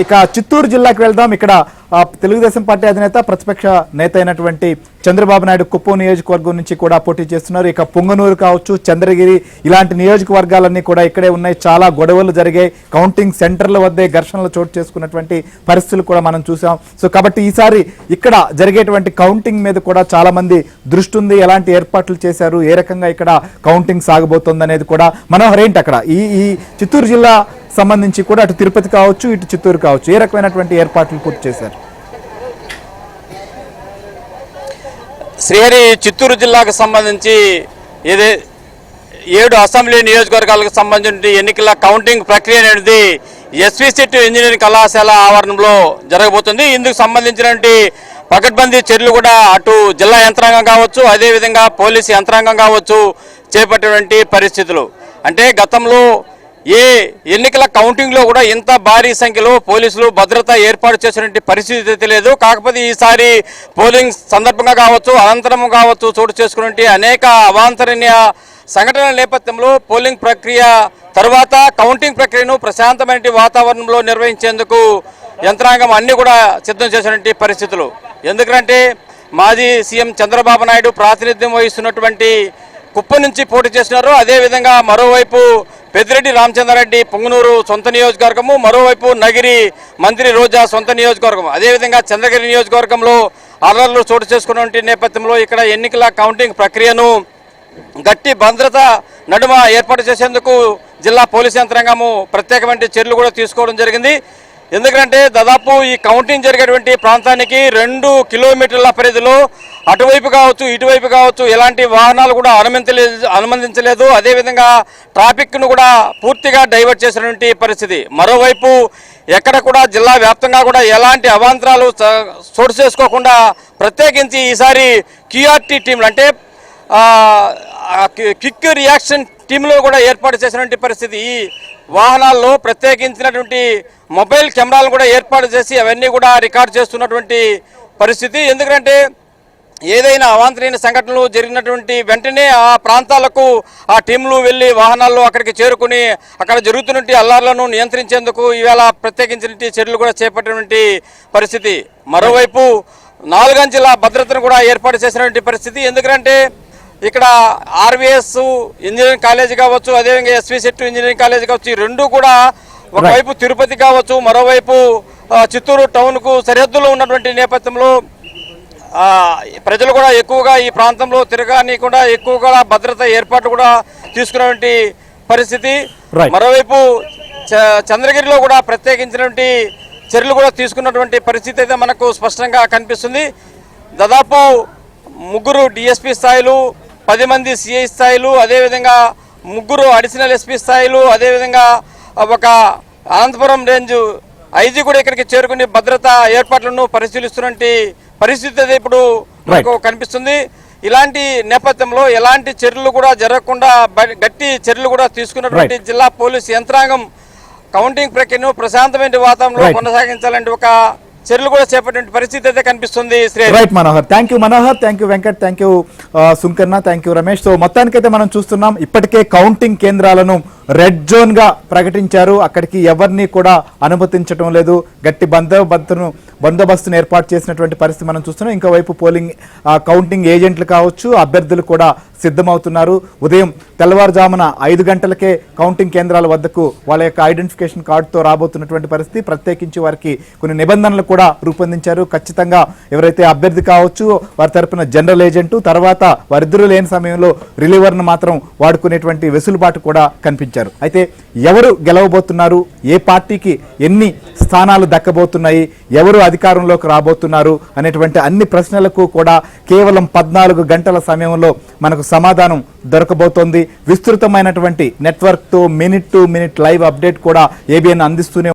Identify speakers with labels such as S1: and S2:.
S1: ఇక చిత్తూరు జిల్లాకి వెళ్దాం. ఇక్కడ తెలుగుదేశం పార్టీ అధినేత ప్రతిపక్ష నేత అయినటువంటి చంద్రబాబు నాయుడు కుప్పం నియోజకవర్గం నుంచి కూడా పోటీ చేస్తున్నారు. ఇక పొంగనూరు కావచ్చు, చంద్రగిరి ఇలాంటి నియోజకవర్గాలన్నీ కూడా ఇక్కడే ఉన్నాయి. చాలా గొడవలు జరిగాయి. కౌంటింగ్ సెంటర్ల వద్దే ఘర్షణలు చోటు చేసుకున్నటువంటి పరిస్థితులు కూడా మనం చూసాం. సో కాబట్టి ఈసారి ఇక్కడ జరిగేటువంటి కౌంటింగ్ మీద కూడా చాలా మంది దృష్టి ఉంది. ఎలాంటి ఏర్పాట్లు చేశారు, ఏ రకంగా ఇక్కడ కౌంటింగ్ సాగబోతోంది అనేది కూడా మనోహర్ ఏంటి అక్కడ ఈ చిత్తూరు జిల్లా సంబంధించి కూడా అటు తిరుపతి కావచ్చు, ఇటు చిత్తూరు కావచ్చు, ఏ రకమైనటువంటి ఏర్పాట్లు పూర్తి చేశారు?
S2: శ్రీహరి, చిత్తూరు జిల్లాకు సంబంధించి 7 అసెంబ్లీ నియోజకవర్గాలకు సంబంధించి ఎన్నికల కౌంటింగ్ ప్రక్రియ అనేది ఎస్వి సెట్ ఇంజనీరింగ్ కళాశాల ఆవరణంలో జరగబోతుంది. ఇందుకు సంబంధించినటువంటి పకడ్బందీ చర్యలు కూడా అటు జిల్లా యంత్రాంగం కావచ్చు, అదేవిధంగా పోలీసు యంత్రాంగం కావచ్చు చేపట్టినటువంటి పరిస్థితులు. అంటే గతంలో ఏ ఎన్నికల కౌంటింగ్లో కూడా ఇంత భారీ సంఖ్యలో పోలీసులు భద్రత ఏర్పాటు చేసినటువంటి పరిస్థితి లేదు. కాకపోతే ఈసారి పోలింగ్ సందర్భంగా కావచ్చు, అనంతరం కావచ్చు చోటు చేసుకున్నటువంటి అనేక అవాంతరణీయ సంఘటనల నేపథ్యంలో పోలింగ్ ప్రక్రియ తర్వాత కౌంటింగ్ ప్రక్రియను ప్రశాంతమైన వాతావరణంలో నిర్వహించేందుకు యంత్రాంగం అన్ని కూడా సిద్ధం చేసినటువంటి పరిస్థితులు. ఎందుకంటే మాజీ సీఎం చంద్రబాబు నాయుడు ప్రాతినిధ్యం వహిస్తున్నటువంటి కుప్పం నుంచి పోటీ చేస్తున్నారు. అదేవిధంగా మరోవైపు పెద్దిరెడ్డి రామచంద్రారెడ్డి పొంగనూరు సొంత నియోజకవర్గము, మరోవైపు నగిరి మంత్రి రోజా సొంత నియోజకవర్గం, అదేవిధంగా చంద్రగిరి నియోజకవర్గంలో అల్లర్లు చోటు చేసుకున్నటువంటి నేపథ్యంలో ఇక్కడ ఎన్నికల కౌంటింగ్ ప్రక్రియను గట్టి భద్రత నడుమ ఏర్పాటు చేసేందుకు జిల్లా పోలీసు యంత్రాంగము ప్రత్యేకమైన చర్యలు కూడా తీసుకోవడం జరిగింది. ఎందుకంటే దాదాపు ఈ కౌంటింగ్ జరిగేటువంటి ప్రాంతానికి 2 కిలోమీటర్ల పరిధిలో అటువైపు కావచ్చు, ఇటువైపు కావచ్చు ఎలాంటి వాహనాలు కూడా అనుమతించలేదు. అదేవిధంగా ట్రాఫిక్ను కూడా పూర్తిగా డైవర్ట్ చేసినటువంటి పరిస్థితి. మరోవైపు ఎక్కడ కూడా జిల్లా వ్యాప్తంగా కూడా ఎలాంటి అవాంతరాలు చోటు చేసుకోకుండా ప్రత్యేకించి ఈసారి క్యూఆర్టీ టీంలు అంటే క్విక్ రియాక్షన్ టీంలో కూడా ఏర్పాటు చేసినటువంటి పరిస్థితి. ఈ వాహనాల్లో ప్రత్యేకించినటువంటి మొబైల్ కెమెరాలు కూడా ఏర్పాటు చేసి అవన్నీ కూడా రికార్డు చేస్తున్నటువంటి పరిస్థితి. ఎందుకంటే ఏదైనా అవాంతరీయ సంఘటనలు జరిగినటువంటి వెంటనే ఆ ప్రాంతాలకు ఆ టీంలు వెళ్ళి వాహనాల్లో అక్కడికి చేరుకుని అక్కడ జరుగుతున్నటువంటి అల్లార్లను నియంత్రించేందుకు ఈవేళ ప్రత్యేకించిన చర్యలు కూడా చేపట్టినటువంటి పరిస్థితి. మరోవైపు 4 అంచెల భద్రతను కూడా ఏర్పాటు చేసినటువంటి పరిస్థితి. ఎందుకంటే ఇక్కడ ఆర్వీఎస్ ఇంజనీరింగ్ కాలేజీ కావచ్చు, అదేవిధంగా ఎస్వి సెట్ ఇంజనీరింగ్ కాలేజీ కావచ్చు, ఈ 2 కూడా ఒకవైపు తిరుపతి కావచ్చు, మరోవైపు చిత్తూరు టౌన్కు సరిహద్దులో ఉన్నటువంటి నేపథ్యంలో ప్రజలు కూడా ఎక్కువగా ఈ ప్రాంతంలో తిరగనీయకుండా ఎక్కువగా భద్రత ఏర్పాటు కూడా తీసుకున్నటువంటి పరిస్థితి. మరోవైపు చంద్రగిరిలో కూడా ప్రత్యేకించినటువంటి చర్యలు కూడా తీసుకున్నటువంటి పరిస్థితి అయితే మనకు స్పష్టంగా కనిపిస్తుంది. దాదాపు 3 డిఎస్పీ స్థాయిలు, 10 మంది సిఐ స్థాయిలు, అదేవిధంగా 3 అడిషనల్ ఎస్పీ స్థాయిలు, అదేవిధంగా ఒక అనంతపురం రేంజ్ ఐజీ కూడా ఇక్కడికి చేరుకుని భద్రతా ఏర్పాట్లను పరిశీలిస్తున్నటువంటి పరిస్థితి అయితే ఇప్పుడు మనకు కనిపిస్తుంది. ఇలాంటి నేపథ్యంలో ఎలాంటి చర్యలు కూడా జరగకుండా గట్టి చర్యలు కూడా తీసుకున్నటువంటి జిల్లా పోలీసు యంత్రాంగం కౌంటింగ్ ప్రక్రియను ప్రశాంతమైన వాతావరణంలో కొనసాగించాలంటే ఒక చర్యలు కూడా చేపట్టిన పరిస్థితి అయితే కనిపిస్తుంది.
S1: Right Manohar, thank you Manohar, thank you Venkat, thank you Sunkarna, thank you Ramesh. So మొత్తానికైతే మనం చూస్తున్నాం ఇప్పటికే కౌంటింగ్ కేంద్రాలను రెడ్ జోన్ గా ప్రకటించారు. అక్కడికి ఎవరిని కూడా అనుమతించడం లేదు. గట్టి బందోబస్తును ఏర్పాటు చేసినటువంటి పరిస్థితి మనం చూస్తున్నాం. ఇంకోవైపు కౌంటింగ్ ఏజెంట్లు కావచ్చు, అభ్యర్థులు కూడా సిద్ధమవుతున్నారు. ఉదయం తెల్లవారుజామున 5 గంటలకే కౌంటింగ్ కేంద్రాల వద్దకు వాళ్ళ యొక్క ఐడెంటిఫికేషన్ కార్డుతో రాబోతున్నటువంటి పరిస్థితి. ప్రత్యేకించి వారికి కొన్ని నిబంధనలు కూడా రూపొందించారు. ఖచ్చితంగా ఎవరైతే అభ్యర్థి కావచ్చు వారి తరపున జనరల్ ఏజెంటు, తర్వాత వారిద్దరూ లేని సమయంలో రిలీవర్ను మాత్రం వాడుకునేటువంటి వెసులుబాటు కూడా కనిపించారు. అయితే ఎవరు గెలవబోతున్నారు, ఏ పార్టీకి ఎన్ని స్థానాలు దక్కబోతున్నాయి, ఎవరు అధికారంలోకి రాబోతున్నారు అనేటువంటి అన్ని ప్రశ్నలకు కూడా కేవలం 14 గంటల సమయంలో మనకు సమాధానం దొరకబోతోంది. విస్తృతమైనటువంటి నెట్వర్క్తో minute to minute live update కూడా ఏబిఎన్ అందిస్తూనే